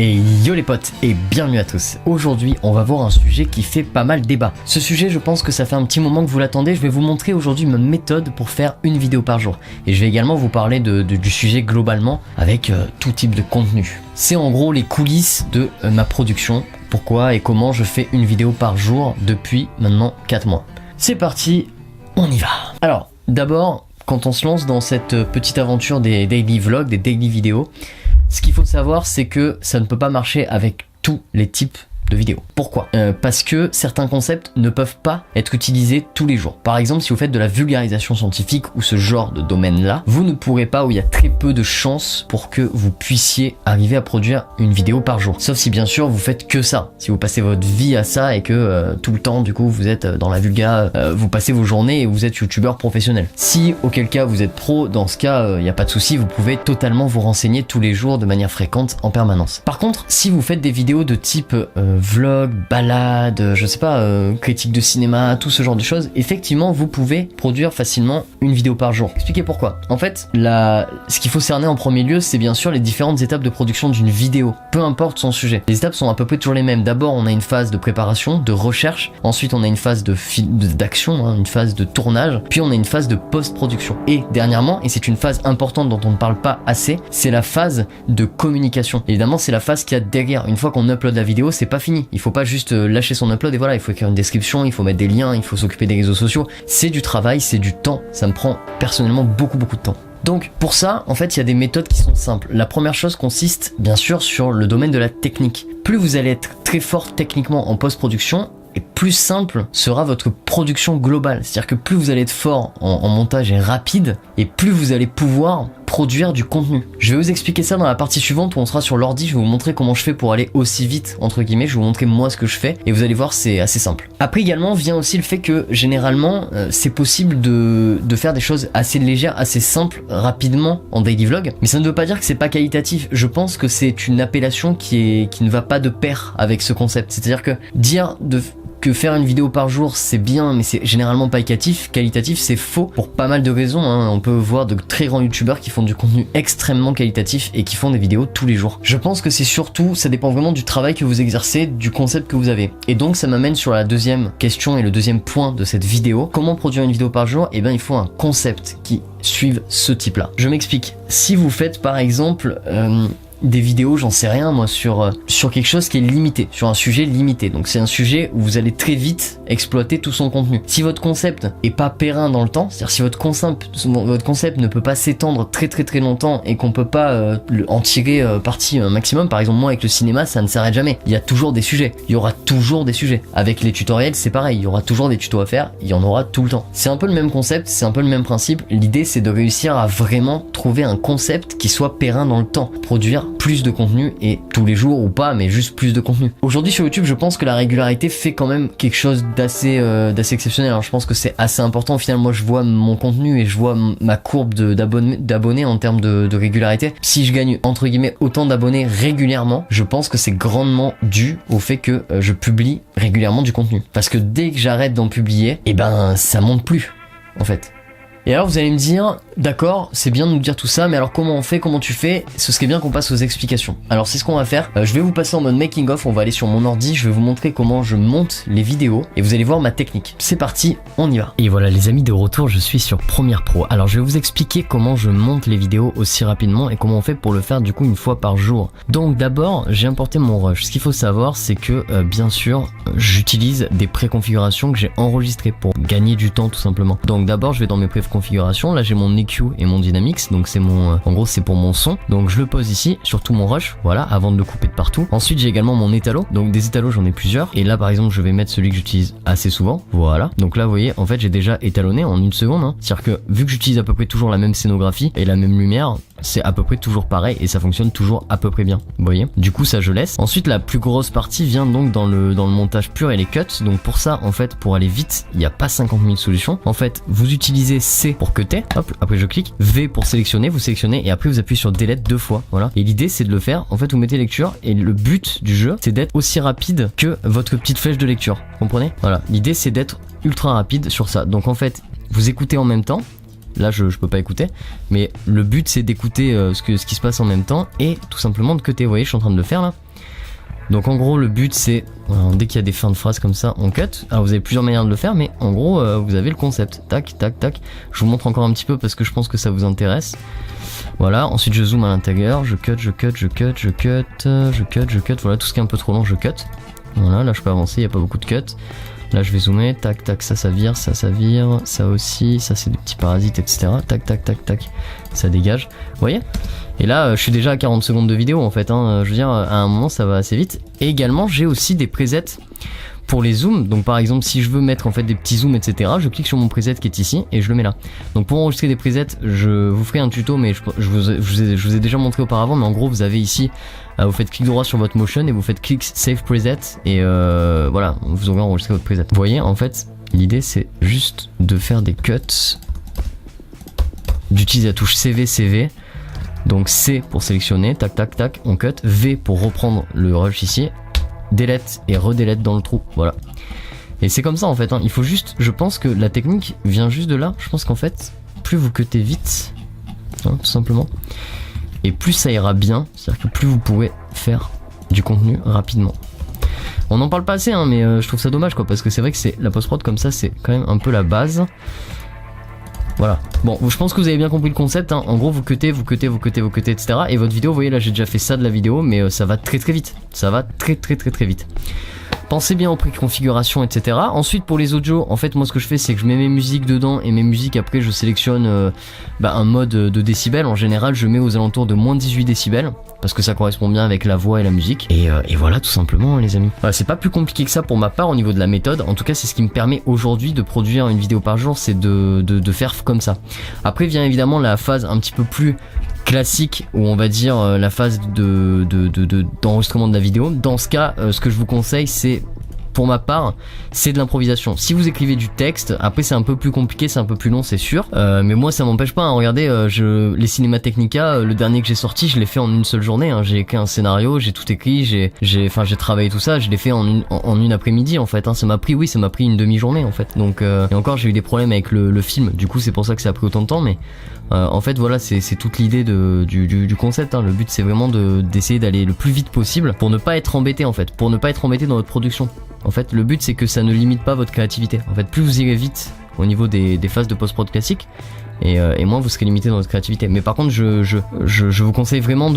Et yo les potes et bienvenue à tous. Aujourd'hui on va voir un sujet qui fait pas mal débat. Ce sujet je pense que ça fait un petit moment que vous l'attendez. Je vais vous montrer aujourd'hui ma méthode pour faire une vidéo par jour. Et je vais également vous parler du sujet globalement avec tout type de contenu. C'est en gros les coulisses de ma production. Pourquoi et comment je fais une vidéo par jour depuis maintenant 4 mois. C'est parti, on y va. Alors d'abord quand on se lance dans cette petite aventure des daily vlogs, des daily vidéos, ce qu'il faut savoir, c'est que ça ne peut pas marcher avec tous les types de vidéos. Pourquoi ? Parce que certains concepts ne peuvent pas être utilisés tous les jours. Par exemple, si vous faites de la vulgarisation scientifique ou ce genre de domaine-là, vous ne pourrez pas, ou il y a très peu de chances pour que vous puissiez arriver à produire une vidéo par jour. Sauf si bien sûr vous faites que ça. Si vous passez votre vie à ça et que tout le temps du coup vous êtes dans la vulga, vous passez vos journées et vous êtes youtubeur professionnel. Si auquel cas vous êtes pro, dans ce cas il n'y a pas de souci, vous pouvez totalement vous renseigner tous les jours de manière fréquente en permanence. Par contre, si vous faites des vidéos de type vlog, balade, je sais pas, critique de cinéma, tout ce genre de choses, effectivement vous pouvez produire facilement une vidéo par jour. Expliquez pourquoi. En fait, ce qu'il faut cerner en premier lieu, c'est bien sûr les différentes étapes de production d'une vidéo, peu importe son sujet. Les étapes sont à peu près toujours les mêmes. D'abord on a une phase de préparation, de recherche, ensuite on a une phase d'action, une phase de tournage, puis on a une phase de post-production. Et dernièrement, et c'est une phase importante dont on ne parle pas assez, c'est la phase de communication. Évidemment c'est la phase qu'il y a derrière. Une fois qu'on upload la vidéo, c'est pas fini. Il faut pas juste lâcher son upload et voilà, il faut écrire une description, il faut mettre des liens, il faut s'occuper des réseaux sociaux. C'est du travail, c'est du temps. Ça me prend personnellement beaucoup de temps. Donc pour ça, en fait, il y a des méthodes qui sont simples. La première chose consiste bien sûr sur le domaine de la technique. Plus vous allez être très fort techniquement en post-production, et plus simple sera votre production globale. C'est-à-dire que plus vous allez être fort en montage et rapide, et plus vous allez pouvoir produire du contenu. Je vais vous expliquer ça dans la partie suivante où on sera sur l'ordi. Je vais vous montrer comment je fais pour aller aussi vite, entre guillemets. Je vais vous montrer moi ce que je fais et vous allez voir, c'est assez simple. Après également vient aussi le fait que généralement c'est possible de faire des choses assez légères, assez simples, rapidement en daily vlog. Mais ça ne veut pas dire que c'est pas qualitatif. Je pense que c'est une appellation qui ne va pas de pair avec ce concept. C'est-à-dire que que faire une vidéo par jour c'est bien mais c'est généralement pas qualitatif, c'est faux pour pas mal de raisons, hein. On peut voir de très grands youtubeurs qui font du contenu extrêmement qualitatif et qui font des vidéos tous les jours. Je pense que c'est surtout, ça dépend vraiment du travail que vous exercez, du concept que vous avez. Et donc ça m'amène sur la deuxième question et le deuxième point de cette vidéo. Comment produire une vidéo par jour ? Eh bien il faut un concept qui suive ce type là. Je m'explique. Si vous faites par exemple des vidéos, j'en sais rien moi, sur quelque chose qui est limité, sur un sujet limité. Donc c'est un sujet où vous allez très vite exploiter tout son contenu. Si votre concept est pas périn dans le temps, c'est-à-dire si votre concept ne peut pas s'étendre très longtemps et qu'on peut pas en tirer parti un maximum, par exemple moi avec le cinéma ça ne s'arrête jamais. Il y a toujours des sujets, il y aura toujours des sujets. Avec les tutoriels c'est pareil, il y aura toujours des tutos à faire, il y en aura tout le temps. C'est un peu le même concept, c'est un peu le même principe. L'idée c'est de réussir à vraiment trouver un concept qui soit périn dans le temps, produire plus de contenu et tous les jours ou pas mais juste plus de contenu. Aujourd'hui sur YouTube je pense que la régularité fait quand même quelque chose d'assez exceptionnel. Alors je pense que c'est assez important. Au final moi je vois mon contenu et je vois ma courbe d'abonnés en termes de régularité. Si je gagne entre guillemets autant d'abonnés régulièrement, je pense que c'est grandement dû au fait que je publie régulièrement du contenu. Parce que dès que j'arrête d'en publier, et ben ça monte plus en fait. Et alors vous allez me dire, d'accord, c'est bien de nous dire tout ça, mais alors comment on fait, comment tu fais ? Ce serait bien qu'on passe aux explications. Alors c'est ce qu'on va faire, je vais vous passer en mode making of, on va aller sur mon ordi, je vais vous montrer comment je monte les vidéos, et vous allez voir ma technique. C'est parti, on y va. Et voilà les amis, de retour, je suis sur Premiere Pro. Alors je vais vous expliquer comment je monte les vidéos aussi rapidement, et comment on fait pour le faire du coup une fois par jour. Donc d'abord, j'ai importé mon Rush. Ce qu'il faut savoir, c'est que bien sûr, j'utilise des préconfigurations que j'ai enregistrées pour gagner du temps tout simplement. Donc d'abord, je vais dans mes préconfigurations. Là j'ai mon EQ et mon Dynamics, donc c'est mon en gros c'est pour mon son, donc je le pose ici sur tout mon rush, voilà, avant de le couper de partout. Ensuite j'ai également mon étalo, donc des étalos j'en ai plusieurs, et là par exemple je vais mettre celui que j'utilise assez souvent, voilà. Donc là vous voyez en fait j'ai déjà étalonné en une seconde, hein. C'est à dire que vu que j'utilise à peu près toujours la même scénographie et la même lumière, c'est à peu près toujours pareil et ça fonctionne toujours à peu près bien, vous voyez. Du coup ça je laisse. Ensuite la plus grosse partie vient donc dans le montage pur et les cuts. Donc pour ça en fait, pour aller vite, il n'y a pas 50 000 solutions. En fait vous utilisez C pour cutter, hop, après je clique, V pour sélectionner, vous sélectionnez et après vous appuyez sur Delete 2 fois, voilà. Et l'idée c'est de le faire, en fait vous mettez lecture et le but du jeu c'est d'être aussi rapide que votre petite flèche de lecture, comprenez? Voilà, l'idée c'est d'être ultra rapide sur ça. Donc en fait vous écoutez en même temps, là je peux pas écouter, mais le but c'est d'écouter ce qui se passe en même temps et tout simplement de cutter. Vous voyez, je suis en train de le faire là. Donc en gros le but c'est, voilà, dès qu'il y a des fins de phrases comme ça, on cut. Alors vous avez plusieurs manières de le faire, mais en gros vous avez le concept. Tac, tac, tac. Je vous montre encore un petit peu parce que je pense que ça vous intéresse. Voilà, ensuite je zoome à l'intérieur, je cut, voilà, tout ce qui est un peu trop long je cut. Voilà, là je peux avancer, il n'y a pas beaucoup de cut. Là je vais zoomer, tac, tac, ça vire, ça aussi, ça c'est des petits parasites, etc. Tac, tac, tac, tac, ça dégage. Vous voyez ? Et là, je suis déjà à 40 secondes de vidéo en fait, hein. Je veux dire, à un moment ça va assez vite. Et également, j'ai aussi des presets pour les zooms. Donc par exemple, si je veux mettre en fait des petits zooms, etc., je clique sur mon preset qui est ici et je le mets là. Donc pour enregistrer des presets, je vous ferai un tuto, mais je vous ai déjà montré auparavant. Mais en gros, vous avez ici, vous faites clic droit sur votre motion et vous faites clic save preset et voilà, vous aurez enregistré votre preset. Vous voyez, en fait, l'idée c'est juste de faire des cuts, d'utiliser la touche CV. Donc C pour sélectionner, tac tac tac, on cut, V pour reprendre le rush ici, delete et redelete dans le trou, voilà. Et c'est comme ça en fait, hein. Il faut juste, je pense que la technique vient juste de là, je pense qu'en fait, plus vous cuttez vite, hein, tout simplement, et plus ça ira bien, c'est-à-dire que plus vous pourrez faire du contenu rapidement. On n'en parle pas assez, hein, mais je trouve ça dommage quoi, parce que c'est vrai que c'est la post-prod comme ça, c'est quand même un peu la base. Voilà, bon, je pense que vous avez bien compris le concept, hein. En gros vous cuttez, etc. Et votre vidéo, vous voyez là j'ai déjà fait ça de la vidéo, mais ça va très vite. Ça va très vite. Pensez bien aux préconfigurations, etc. Ensuite pour les audios, en fait moi ce que je fais c'est que je mets mes musiques dedans et mes musiques après je sélectionne un mode de décibels. En général je mets aux alentours de moins 18 décibels parce que ça correspond bien avec la voix et la musique. Et voilà tout simplement les amis. Voilà, c'est pas plus compliqué que ça pour ma part au niveau de la méthode. En tout cas c'est ce qui me permet aujourd'hui de produire une vidéo par jour, c'est de faire comme ça. Après vient évidemment la phase un petit peu plus classique où on va dire la phase d'enregistrement de la vidéo. Dans ce cas, ce que je vous conseille c'est, pour ma part, c'est de l'improvisation. Si vous écrivez du texte, après c'est un peu plus compliqué, c'est un peu plus long, c'est sûr. Mais moi ça m'empêche pas, hein. Regardez, les Cinema Technica, le dernier que j'ai sorti, je l'ai fait en une seule journée, hein. J'ai écrit un scénario, j'ai tout écrit, j'ai travaillé tout ça, je l'ai fait en une après-midi en fait, hein. Ça m'a pris une demi-journée en fait. Donc et encore j'ai eu des problèmes avec le film, du coup c'est pour ça que ça a pris autant de temps, mais en fait voilà, c'est toute l'idée du concept, hein. Le but c'est vraiment d'essayer d'aller le plus vite possible pour ne pas être embêté en fait, pour ne pas être embêté dans votre production. En fait, le but c'est que ça ne limite pas votre créativité. En fait, plus vous irez vite au niveau des phases de post-prod classique, et moins vous serez limité dans votre créativité. Mais par contre, je vous conseille vraiment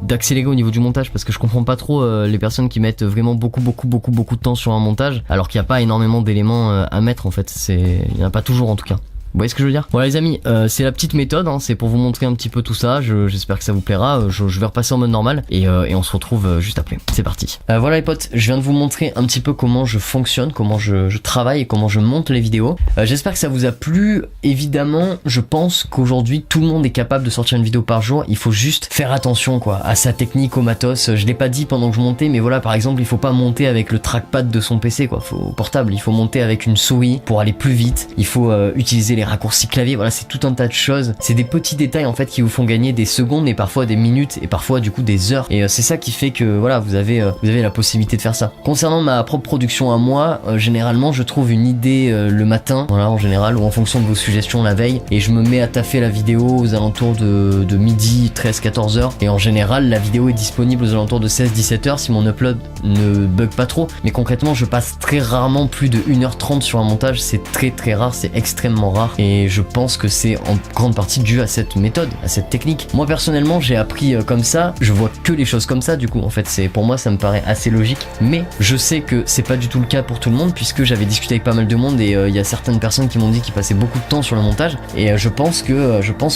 d'accélérer au niveau du montage, parce que je comprends pas trop les personnes qui mettent vraiment beaucoup de temps sur un montage, alors qu'il n'y a pas énormément d'éléments à mettre en fait. Il n'y en a pas toujours en tout cas. Vous voyez ce que je veux dire? Voilà les amis, c'est la petite méthode, hein, c'est pour vous montrer un petit peu tout ça, j'espère que ça vous plaira, je vais repasser en mode normal et on se retrouve juste après, c'est parti. Voilà les potes, je viens de vous montrer un petit peu comment je fonctionne, comment je travaille et comment je monte les vidéos. J'espère que ça vous a plu. Évidemment, je pense qu'aujourd'hui tout le monde est capable de sortir une vidéo par jour, il faut juste faire attention quoi à sa technique, au matos. Je l'ai pas dit pendant que je montais, mais voilà, par exemple il faut pas monter avec le trackpad de son PC quoi, portable, il faut monter avec une souris pour aller plus vite, il faut utiliser les raccourcis clavier, voilà, c'est tout un tas de choses, c'est des petits détails en fait qui vous font gagner des secondes et parfois des minutes et parfois du coup des heures, et c'est ça qui fait que voilà, vous avez la possibilité de faire ça. Concernant ma propre production à moi, généralement je trouve une idée le matin, voilà, en général, ou en fonction de vos suggestions la veille, et je me mets à taffer la vidéo aux alentours de midi, 13-14h, et en général la vidéo est disponible aux alentours de 16-17h si mon upload ne bug pas trop, mais concrètement je passe très rarement plus de 1h30 sur un montage, c'est très rare, c'est extrêmement rare. Et je pense que c'est en grande partie dû à cette méthode, à cette technique. Moi personnellement j'ai appris comme ça, je vois que les choses comme ça du coup, en fait pour moi ça me paraît assez logique, mais je sais que c'est pas du tout le cas pour tout le monde, puisque j'avais discuté avec pas mal de monde et il y a certaines personnes qui m'ont dit qu'ils passaient beaucoup de temps sur le montage, et je pense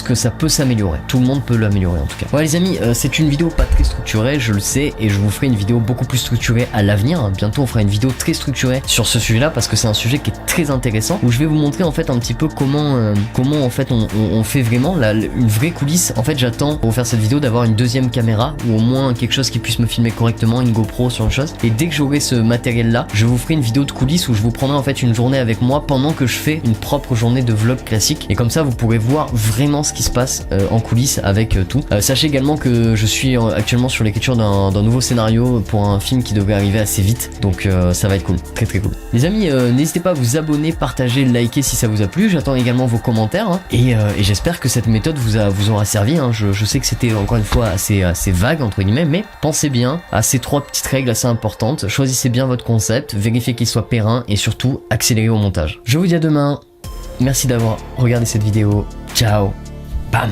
que ça peut s'améliorer, tout le monde peut l'améliorer en tout cas. Voilà les amis, c'est une vidéo pas très structurée, je le sais, et je vous ferai une vidéo beaucoup plus structurée à l'avenir. Bientôt on fera une vidéo très structurée sur ce sujet là, parce que c'est un sujet qui est très intéressant, où je vais vous montrer en fait un petit peu comment en fait on fait vraiment une vraie coulisse. En fait j'attends pour faire cette vidéo d'avoir une deuxième caméra, ou au moins quelque chose qui puisse me filmer correctement, une GoPro sur une chose, et dès que j'aurai ce matériel là, je vous ferai une vidéo de coulisses où je vous prendrai en fait une journée avec moi pendant que je fais une propre journée de vlog classique, et comme ça vous pourrez voir vraiment ce qui se passe en coulisses avec tout. Sachez également que je suis actuellement sur l'écriture d'un nouveau scénario pour un film qui devrait arriver assez vite, donc ça va être cool, très cool. Les amis, n'hésitez pas à vous abonner, partager, liker si ça vous a plu. J'attends J'attends également vos commentaires hein, et j'espère que cette méthode vous aura servi. Hein. Je sais que c'était encore une fois assez vague entre guillemets, mais pensez bien à ces 3 petites règles assez importantes. Choisissez bien votre concept, vérifiez qu'il soit périn et surtout accélérez au montage. Je vous dis à demain. Merci d'avoir regardé cette vidéo. Ciao. Bam.